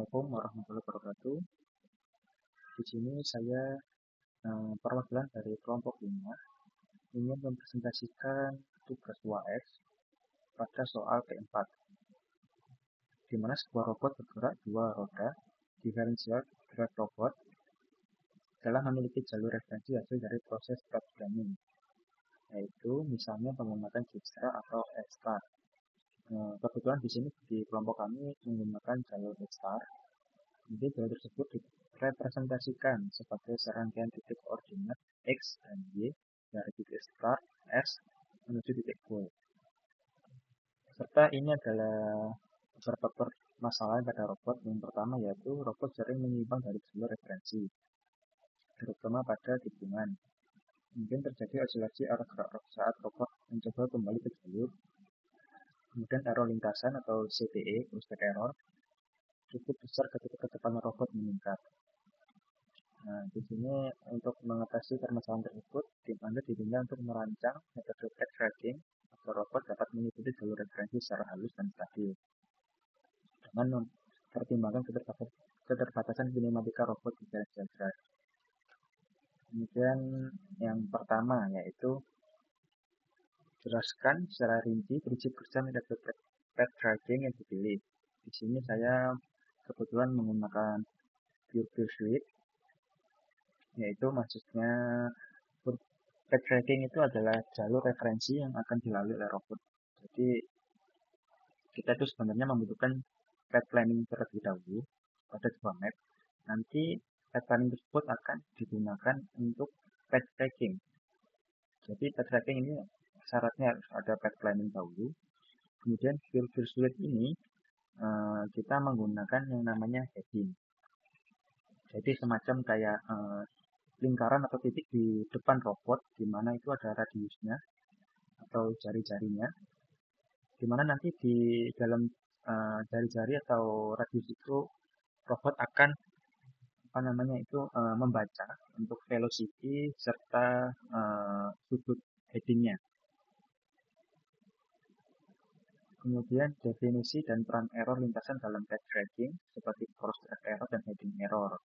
Assalamualaikum warahmatullahi wabarakatuh. Di sini saya perwakilan dari kelompok 5 ingin mempresentasikan tugas UAS pada soal P4, di mana sebuah robot bergerak dua roda diferensial drive robot telah memiliki jalur referensi hasil dari proses programming, yaitu misalnya penggunaan Dijkstra atau X-Star. Kebetulan di sini di kelompok kami menggunakan jalur X-Star. Jadi jalur tersebut direpresentasikan sebagai serangkaian titik koordinat X dan Y dari titik start S menuju titik goal. Serta ini adalah beberapa permasalahan pada robot. Yang pertama yaitu robot sering menyimpang dari jalur referensi, terutama pada tikungan. Mungkin terjadi osilasi arah gerak saat robot mencoba kembali ke jalur. Kemudian error lintasan atau CTE, crossback error, cukup besar ketika kecepatan robot meningkat. Nah, di sini untuk mengatasi permasalahan tersebut, tim Anda diminta untuk merancang metode backtracking agar robot dapat mengikuti jalur referensi secara halus dan stabil, dengan mempertimbangkan keterbatasan kinematika robot di jalan jajar. Kemudian yang pertama yaitu jelaskan secara rinci prinsip kerja metode backtracking yang dipilih. Di sini saya kebetulan menggunakan Pure Suite, yaitu maksudnya backtracking itu adalah jalur referensi yang akan dilalui oleh robot. Jadi kita itu sebenarnya membutuhkan path planning terlebih dahulu pada sebuah map. Nanti path planning tersebut akan digunakan untuk backtracking. Jadi backtracking ini syaratnya harus ada path planning dahulu. Kemudian Pure Suite ini kita menggunakan yang namanya heading. Jadi semacam kayak lingkaran atau titik di depan robot, di mana itu ada radiusnya atau jari-jarinya, di mana nanti di dalam jari-jari atau radius itu robot akan membaca untuk velocity serta sudut headingnya. Kemudian definisi dan peran error lintasan dalam backtracking seperti cross-track error dan heading error.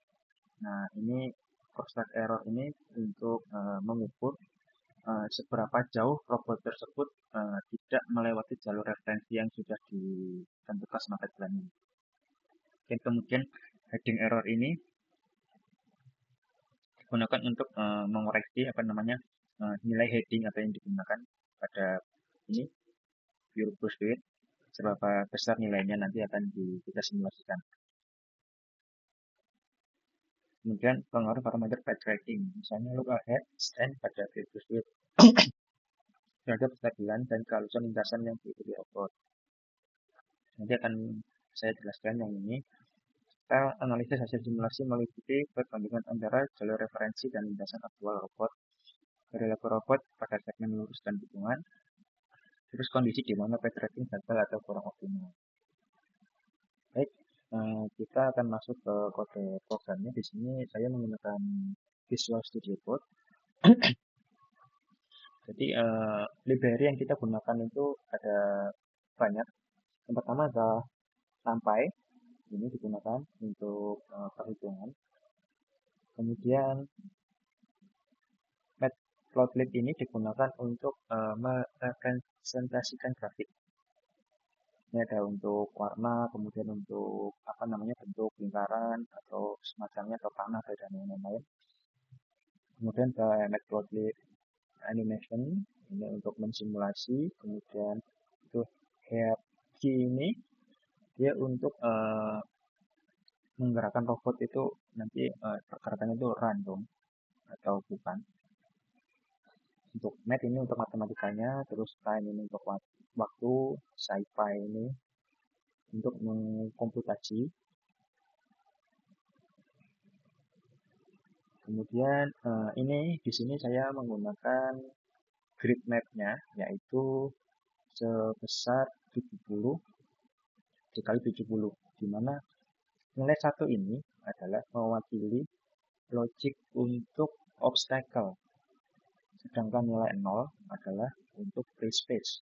Nah, ini cross-track error ini untuk mengukur seberapa jauh robot tersebut tidak melewati jalur referensi yang sudah ditentukan sama path planning. Dan kemudian heading error ini digunakan untuk mengoreksi nilai heading atau yang digunakan pada ini Pure Suite, seberapa besar nilainya nanti akan kita simulasikan. Kemudian pengaruh parameter backtracking, misalnya look ahead, stand pada Pure Suite terhadap kestabilan dan kehalusan lintasan yang diikuti robot. Nanti akan saya jelaskan yang ini. Kita analisis hasil simulasi meliputi perbandingan antara jalur referensi dan lintasan aktual robot, perilaku robot pada segmen lurus dan tikungan, terus kondisi di mana backtracking gagal atau kurang optimal. Baik, kita akan masuk ke kode programnya. Di sini saya menggunakan Visual Studio Code. Jadi library yang kita gunakan itu ada banyak. Yang pertama adalah sampai, ini digunakan untuk perhitungan. Kemudian matplotlib ini digunakan untuk merepresentasikan grafik. Ini ada untuk warna, kemudian untuk bentuk lingkaran atau semacamnya atau panah dan lain-lain. Kemudian ke matplotlib animation ini untuk mensimulasi. Kemudian itu HEAP ini dia untuk menggerakkan robot itu nanti pergerakannya itu random atau bukan. Untuk math ini untuk matematikanya, terus time ini untuk waktu, sci-fi ini untuk mengkomputasi. Kemudian ini di sini saya menggunakan grid map-nya, yaitu sebesar 70 dikali 70, di mana nilai 1 ini adalah mewakili logik untuk obstacle, sedangkan nilai 0 adalah untuk free space.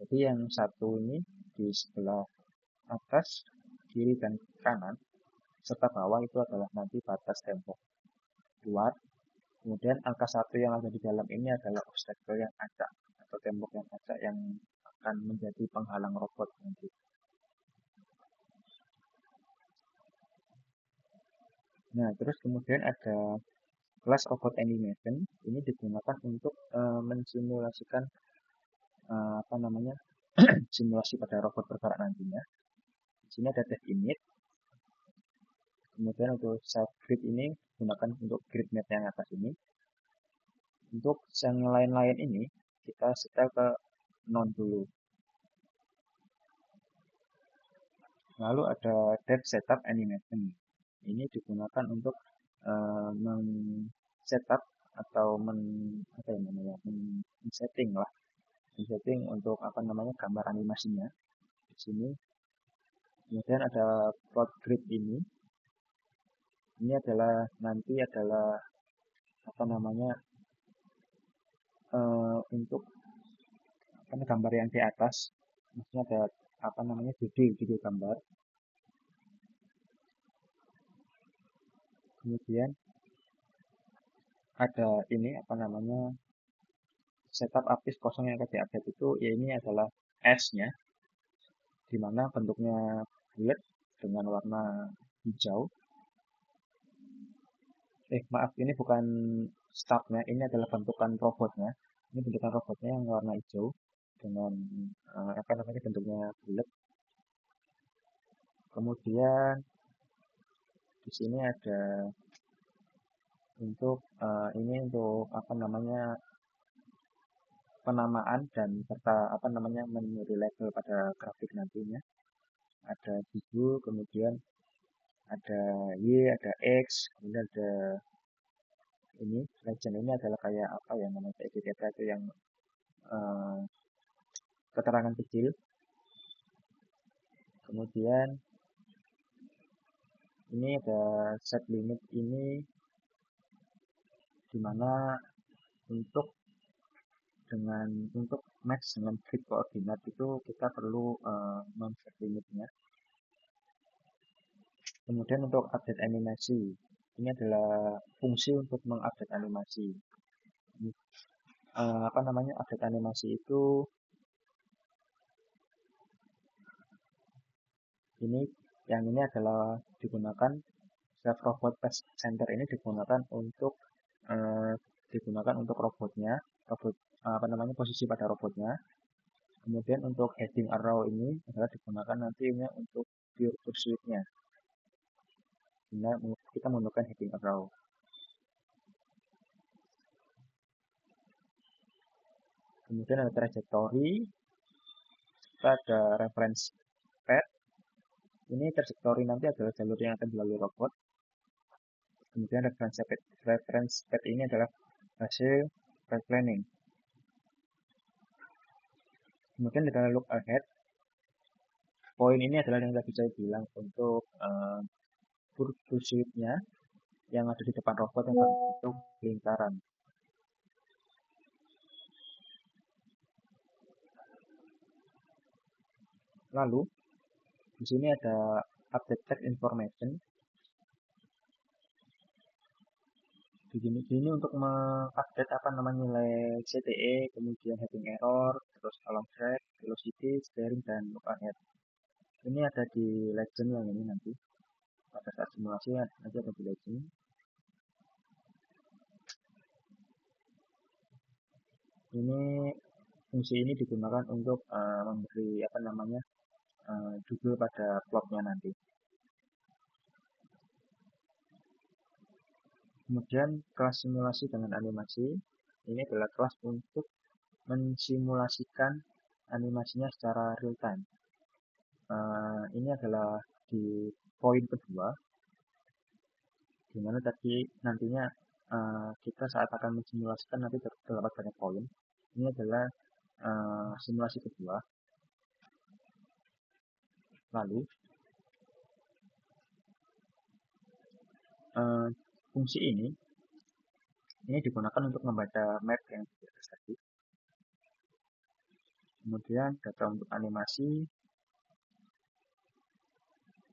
Jadi yang satu ini di sebelah atas kiri dan kanan, serta bawah itu adalah nanti batas tembok luar. Kemudian angka 1 yang ada di dalam ini adalah obstacle yang acak atau tembok yang acak yang akan menjadi penghalang robot nanti. Nah, terus kemudian ada kelas robot animation. Ini digunakan untuk mensimulasikan apa namanya simulasi pada robot bergerak nantinya. Di sini ada dev init. Kemudian untuk save grid ini gunakan untuk grid map yang atas ini. Untuk yang lain-lain ini kita setel ke none dulu. Lalu ada dev setup animation. Ini digunakan untuk men-setup atau men-setting lah, men-setting untuk apa namanya gambar animasinya di sini. Kemudian ada plot grid ini. Ini adalah nanti adalah apa namanya untuk gambar yang di atas. Maksudnya ada apa namanya judul gambar. Kemudian ada ini apa namanya setup artis kosong yang akan diupdate itu, ya ini adalah S-nya, di mana bentuknya bulat dengan warna hijau. Maaf, ini bukan start-nya, ini adalah bentukan robotnya. Ini bentukan robotnya yang warna hijau dengan apa namanya bentuknya bulat. Kemudian di sini ada untuk ini untuk apa namanya penamaan dan serta apa namanya memberi label pada grafik nantinya. Ada judul, kemudian ada Y, ada X, kemudian ada ini legend. Ini adalah kayak apa ya namanya etika itu yang keterangan kecil. Kemudian ini ada set limit ini dimana untuk match dengan grid koordinat itu kita perlu men-set limitnya. Kemudian untuk update animasi, ini adalah fungsi untuk mengupdate animasi. Apa namanya update animasi itu yang ini adalah digunakan save robot path center ini digunakan untuk robotnya, apa namanya posisi pada robotnya. Kemudian untuk heading arrow ini adalah digunakan nantinya untuk pure pursuit-nya. Kita menggunakan heading arrow. Kemudian ada trajectory, kita ada reference path. Ini trajectory nanti adalah jalur yang akan dilalui robot. Kemudian reference path ini adalah hasil path planning. Kemudian kita look ahead. Poin ini adalah yang tadi saya bilang untuk pursuit-nya yang ada di depan robot yang berbentuk lingkaran. Lalu di sini ada update text information. Di sini untuk mengupdate apa namanya nilai CTE, kemudian heading error, terus along track, velocity, steering, dan look ahead. Ini ada di legend yang ini nanti pada saat simulasi nanti ada di legend. Ini fungsi ini digunakan untuk memberi apa namanya judul pada plotnya nanti. Kemudian kelas simulasi dengan animasi ini adalah kelas untuk mensimulasikan animasinya secara real time. Ini adalah di poin kedua, di mana tadi nantinya kita saat akan mensimulasikan nanti terdapat banyak poin. Ini adalah simulasi kedua. Lalu fungsi ini digunakan untuk membaca map yang di atas tadi. Kemudian data untuk animasi.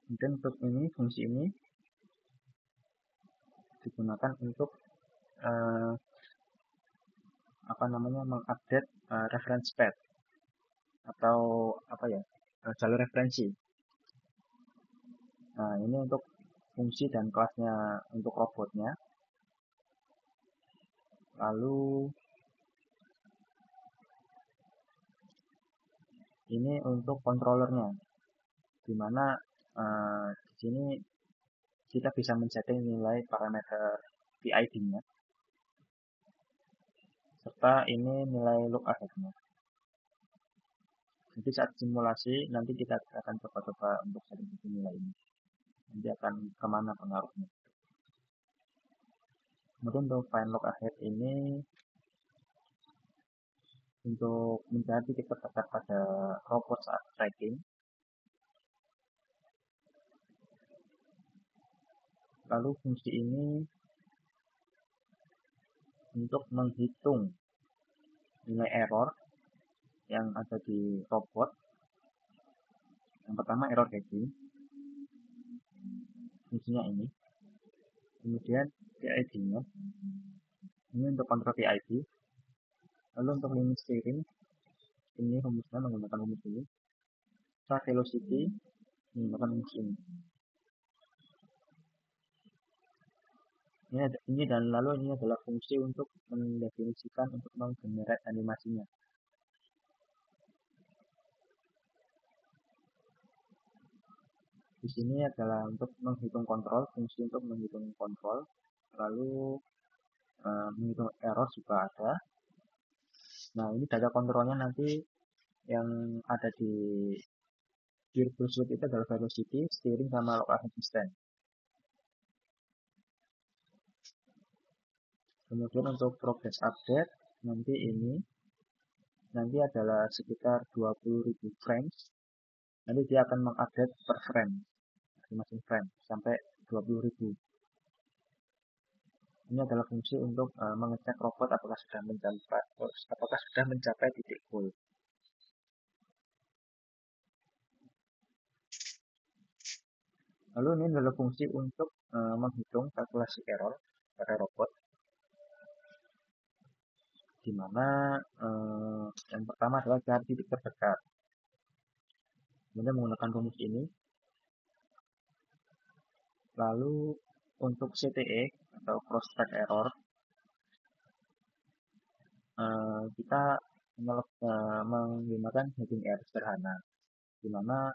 Kemudian untuk ini, fungsi ini digunakan untuk mengupdate reference path atau jalur referensi. Nah, ini untuk fungsi dan kelasnya untuk robotnya. Lalu ini untuk controllernya, di mana di sini kita bisa men-setting nilai parameter PID-nya, serta ini nilai look ahead-nya. Jadi saat simulasi nanti kita akan coba-coba untuk setting nilai ini. Nanti akan kemana pengaruhnya. Kemudian untuk find look ahead ini untuk mencari titik terdekat pada robot saat tracking. Lalu fungsi ini untuk menghitung nilai error yang ada di robot. Yang pertama error hedging, fungsinya ini. Kemudian PID-nya, ini untuk kontrol PID. Lalu untuk limit steering, ini rumusnya menggunakan rumus ini. Start velocity menggunakan rumus ini. Ini dan lalu ini adalah fungsi untuk mendefinisikan untuk menggenerate animasinya. Di sini adalah untuk menghitung kontrol, fungsi untuk menghitung kontrol, lalu menghitung error juga ada. Nah, ini data kontrolnya nanti yang ada di virtual suite itu adalah velocity, steering, sama lock assistant. Kemudian untuk progress update, nanti adalah sekitar 20.000 frames. Nanti dia akan mengupdate per frame, masing-masing frame, sampai 20.000. Ini adalah fungsi untuk mengecek robot apakah sudah mencapai titik goal. Lalu ini adalah fungsi untuk menghitung kalkulasi error pada robot, di mana yang pertama adalah cari titik terdekat. Kemudian menggunakan rumus ini. Lalu untuk CTE atau cross track error, kita menggunakan heading error sederhana, di mana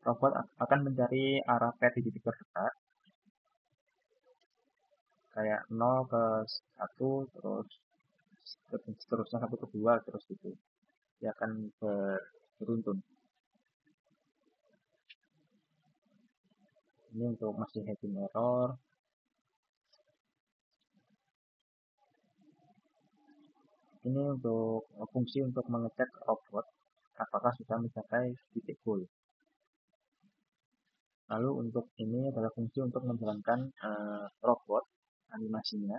robot akan mencari arah path di titik terdekat, kayak 0 ke 1, terus seterusnya 1 ke 2, terus gitu. Dia akan beruntun. Ini untuk masih heading error. Ini untuk fungsi untuk mengecek robot apakah sudah mencapai titik goal. Lalu untuk ini adalah fungsi untuk menjalankan robot animasinya.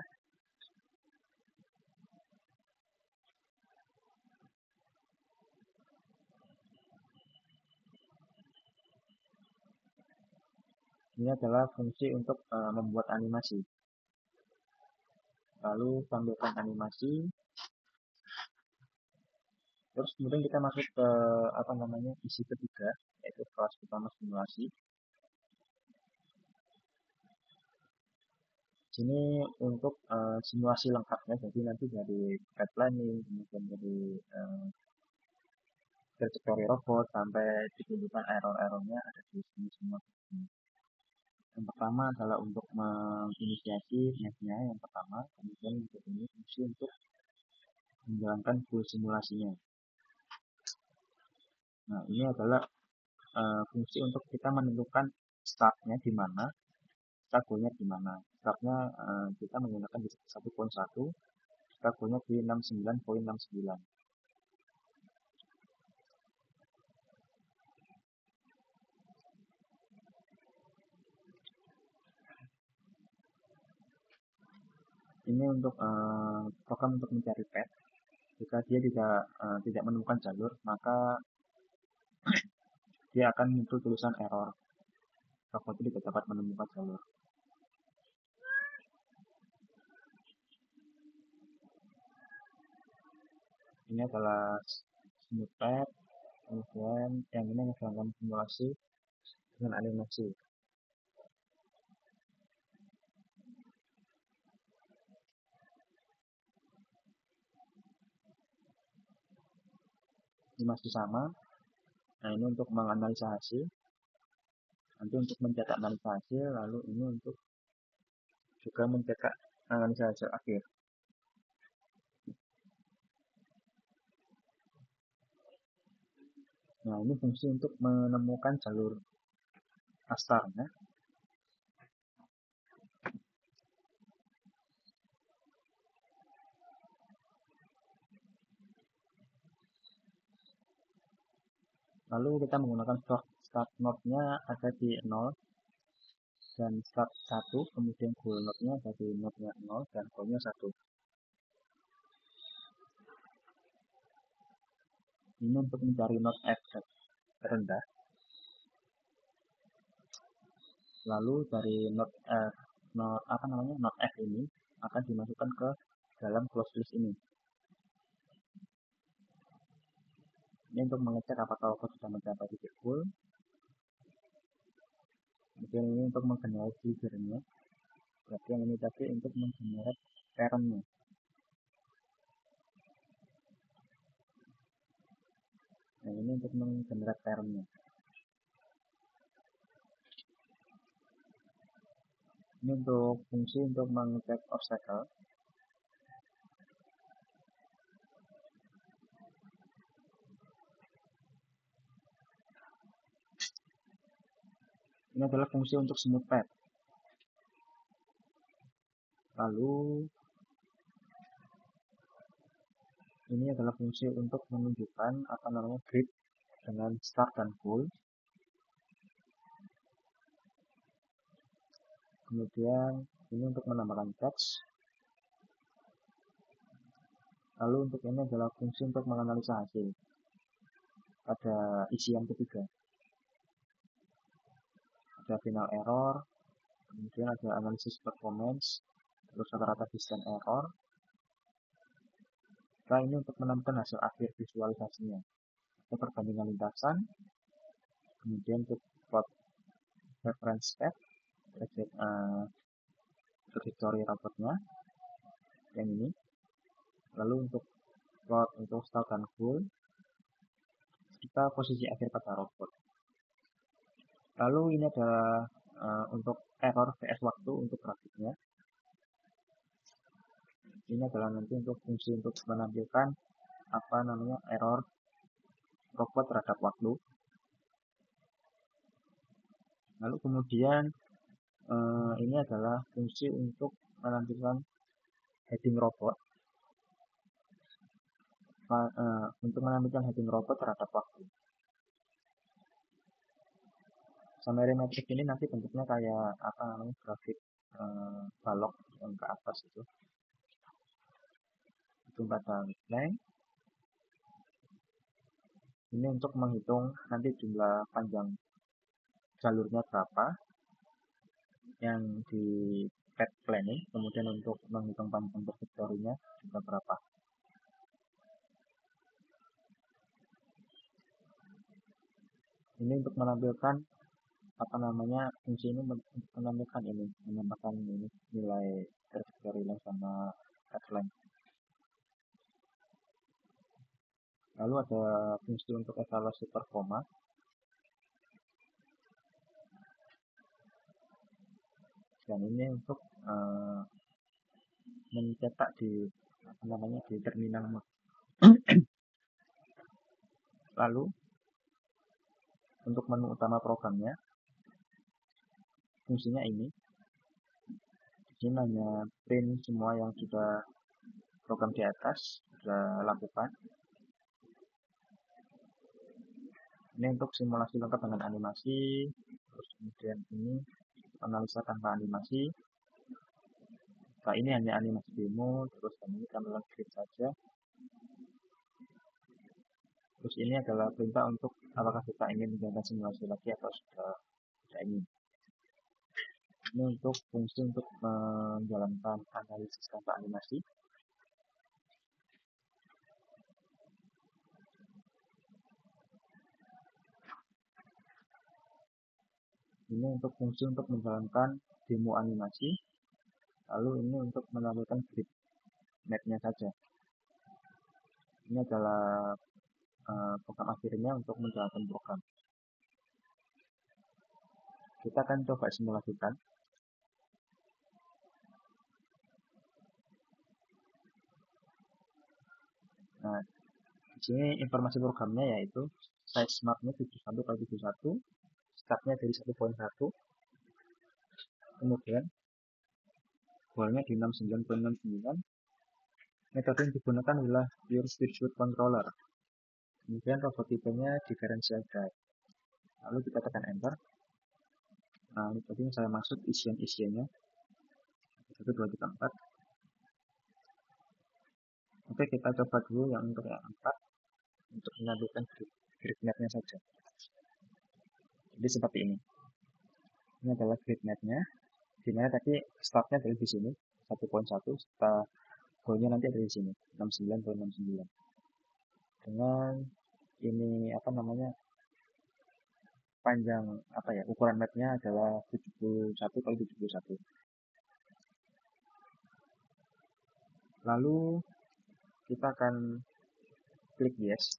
Ini adalah fungsi untuk membuat animasi. Lalu tampilkan animasi. Terus kemudian kita masuk ke isi ketiga, yaitu kelas utama simulasi. Sini untuk simulasi lengkapnya, jadi nanti dari path planning, kemudian dari trajectory robot sampai ditunjukkan error-errornya ada di sini semua. Yang pertama adalah untuk menginisiasi match-nya yang pertama, kemudian untuk ini fungsi untuk menjalankan full simulasinya. Nah, ini adalah fungsi untuk kita menentukan startnya di mana, start goalnya di mana. Startnya kita menggunakan di 1.1, start goalnya di 69.69. Ini untuk program untuk mencari path. Jika dia tidak menemukan jalur, maka dia akan muncul tulisan error. Robot itu tidak dapat menemukan jalur. Ini adalah snippet, kemudian yang ini menggunakan simulasi dengan animasi. Ini masih sama. Nah, ini untuk menganalisa hasil. Nanti untuk mencetak analisa hasil, lalu ini untuk juga mencetak analisa hasil akhir. Nah, ini fungsi untuk menemukan jalur astarnya. Lalu kita menggunakan start node-nya ada di 0 dan start 1, kemudian goal node-nya ada di node-nya 0 dan goal-nya 1. Ini untuk mencari node F rendah. Lalu dari node F ini akan dimasukkan ke dalam close list ini. Ini untuk mengecek apakah robot sudah mencapai titik goal. Kemudian ini untuk menggenerate triggernya. Berarti yang ini tadi untuk menggenerate parentnya. Nah, ini untuk menggenerate parentnya. Ini untuk fungsi untuk mengecek obstacle. Ini adalah fungsi untuk smooth path. Lalu ini adalah fungsi untuk menunjukkan grid dengan start dan goal. Kemudian ini untuk menambahkan text. Lalu untuk ini adalah fungsi untuk menganalisa hasil. Ada isian ketiga. Ada final error, kemudian ada analisis performance, terus rata-rata distance error. Nah, ini untuk menemukan hasil akhir visualisasinya. Ada perbandingan lintasan, kemudian untuk plot reference path, trajectory robotnya, yang ini. Lalu untuk plot untuk start dan goal, kita posisi akhir pada robot. Lalu ini adalah untuk error vs waktu untuk grafiknya. Ini adalah nanti untuk fungsi untuk menampilkan error robot terhadap waktu. Lalu kemudian ini adalah fungsi untuk menampilkan heading robot. Untuk menampilkan heading robot terhadap waktu. Summary matrix ini nanti bentuknya kayak grafik balok yang ke atas itu. Itu pada length. Ini untuk menghitung nanti jumlah panjang jalurnya berapa yang di path planning, kemudian untuk menghitung panjang trajectory-nya juga berapa. Ini untuk menampilkan fungsi ini menampilkan menambahkan nilai trajectory length sama path length. Lalu ada fungsi untuk evaluasi performa. Dan ini untuk mencetak di terminal mode. Lalu untuk menu utama programnya, fungsinya ini. Di sini hanya print semua yang sudah program di atas sudah lakukan. Ini untuk simulasi lengkap dengan animasi, terus kemudian ini analisa tanpa animasi. Nah, ini hanya animasi demo, terus ini tampilan script saja. Terus ini adalah perintah untuk apakah kita ingin menjalankan simulasi lagi atau sudah tidak ingin. Ini untuk fungsi untuk menjalankan analisis tanpa animasi. Ini untuk fungsi untuk menjalankan demo animasi. Lalu ini untuk menampilkan grid map-nya saja. Ini adalah program akhirnya untuk menjalankan program. Kita akan coba simulasikan. Nah, di sini informasi programnya yaitu size mapnya 71x71, startnya dari 1.1, kemudian goalnya di 69.69. Metode yang digunakan adalah pure virtual controller. Kemudian robot tipenya differential drive. Lalu kita tekan enter. Nah, ini tadi yang saya maksud isian-isiannya. 1, 2, 3, 4. Oke, kita coba dulu yang untuk yang 4 untuk menampilkan grid map-nya saja. Jadi seperti ini. Ini adalah grid map-nya. Dimana tadi startnya dari di sini 1.1, setelah goalnya nanti ada di sini 69.69. Dengan ini apa namanya, panjang apa ya, ukuran mapnya adalah 71x71. Lalu kita akan klik yes.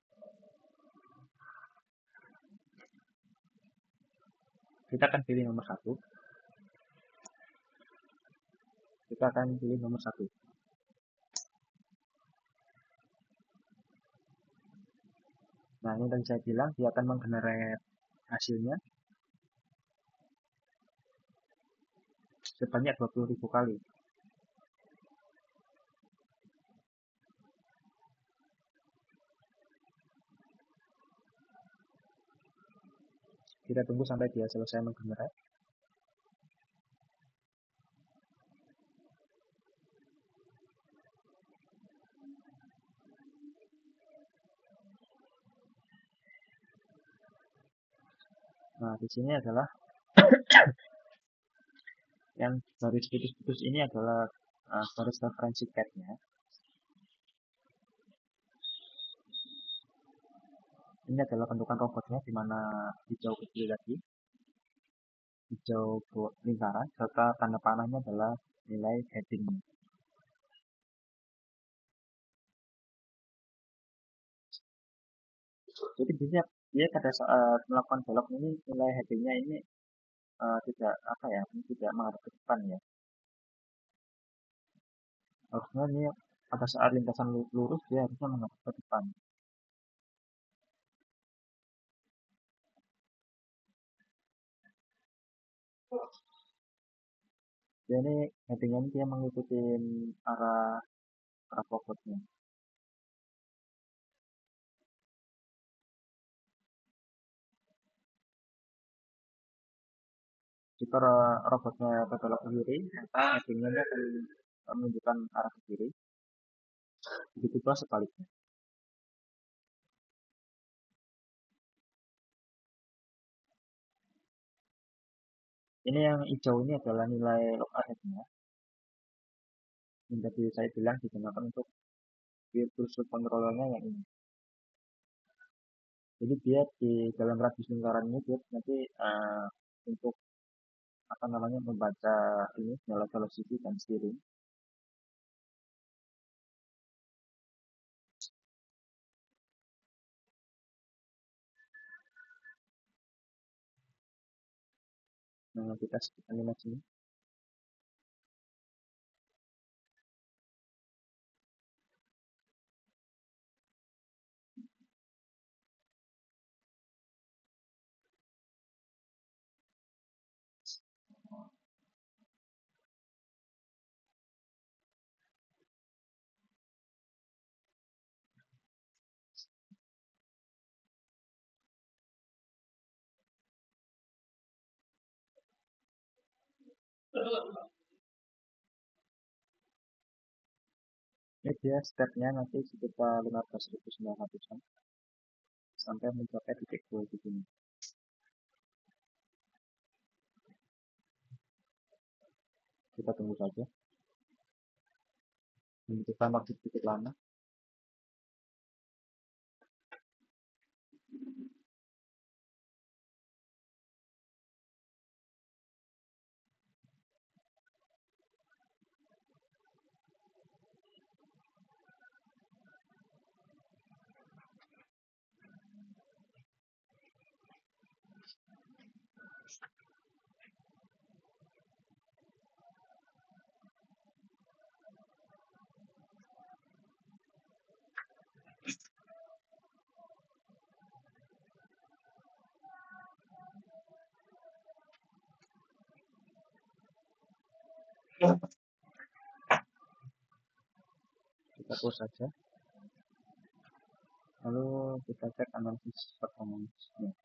Kita akan pilih nomor 1. Kita akan pilih nomor 1. Nah, ini tadi saya bilang dia akan menggenerate hasilnya sebanyak 20.000 kali. Kita tunggu sampai dia selesai menggenerate. Nah, di sini adalah yang garis putus-putus ini adalah garis referensi CAD-nya. Ini adalah bentukan robotnya di mana hijau kecil tadi, hijau lingkaran, serta tanda panahnya adalah nilai heading. Jadi dia pada saat melakukan belok ini nilai headingnya ini tidak apa ya, tidak menghadap ke depan ya. Harusnya ini pada saat lintasan lurus dia harusnya menghadap ke depan. Jadi headingnya ini dia mengikuti arah robotnya. Jika robotnya berbelok ke kiri, maka headingnya akan menunjukkan arah ke kiri. Begitu pula sebaliknya. Ini yang hijau ini adalah nilai log ahead-nya. Yang tadi saya bilang digunakan untuk virtual controller-nya yang ini. Jadi dia di dalam radius lingkaran ini dia nanti untuk apa namanya membaca ini nyala velocity dan steering. Nah, kita skip animasi. Ini dia stepnya nanti sekitar 15.900-an. sampai mencapai titik goal di sini. Kita tunggu saja. Membutuhkan waktu sedikit lama. Kita close saja. Lalu kita cek analisis performance-nya.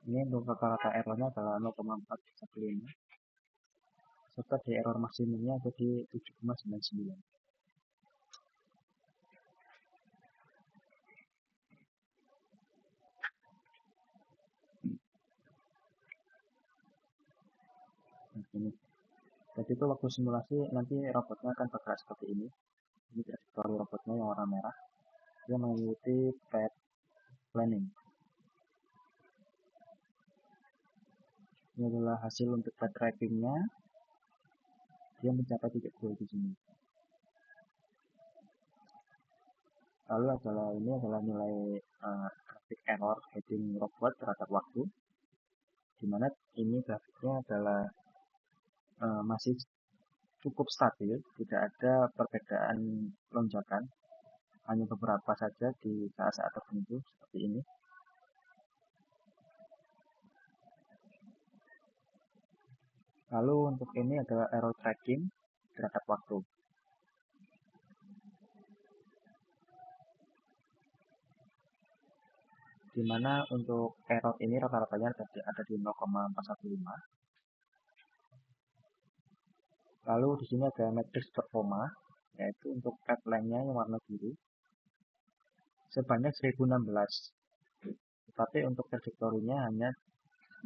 Ini untuk rata-rata errornya adalah 0,415 serta di error maksimumnya ada di 7,99. Nah, ini. Jadi itu waktu simulasi nanti robotnya akan bergerak seperti ini. Ini trajektori robotnya yang warna merah. Dia mengikuti path planning. Ini adalah hasil untuk path trackingnya. Dia mencapai titik goal di sini. Lalu ini adalah nilai grafik error heading robot terhadap waktu, di mana ini grafiknya adalah masih cukup stabil, tidak ada perbedaan lonjakan, hanya beberapa saja di saat-saat tertentu seperti ini. Lalu untuk ini adalah error tracking terhadap waktu. Di mana untuk error ini rata-ratanya ada di 0,415. Lalu di sini ada matriks performa, yaitu untuk pipeline-nya yang warna biru sebanyak 1016. Tetapi untuk trajektorinya hanya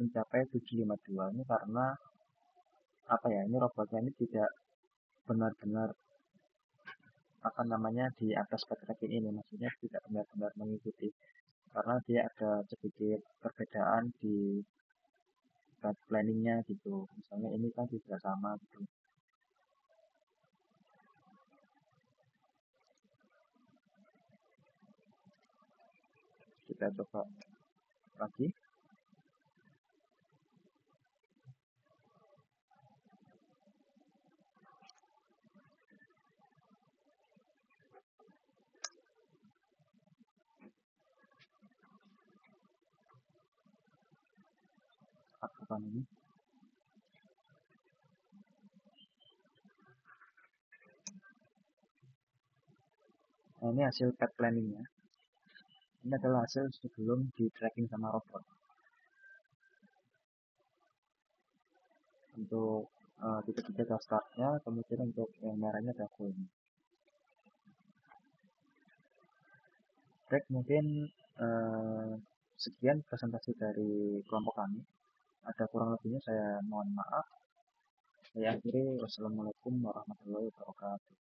mencapai 752. Ini karena ini robotnya ini tidak benar-benar di atas path tracking ini, maksudnya tidak benar-benar mengikuti, karena dia ada sedikit perbedaan di path planningnya gitu. Misalnya ini kan tidak sama gitu. Kita coba lagi. Lakukan ini. Nah, ini hasil path planningnya. Ini adalah hasil sebelum di tracking sama robot. Untuk titik-titik adalah startnya, kemudian untuk yang merahnya ada goalnya. Baik, mungkin sekian presentasi dari kelompok kami. Ada kurang lebihnya saya mohon maaf. Saya akhiri, wassalamualaikum warahmatullahi wabarakatuh.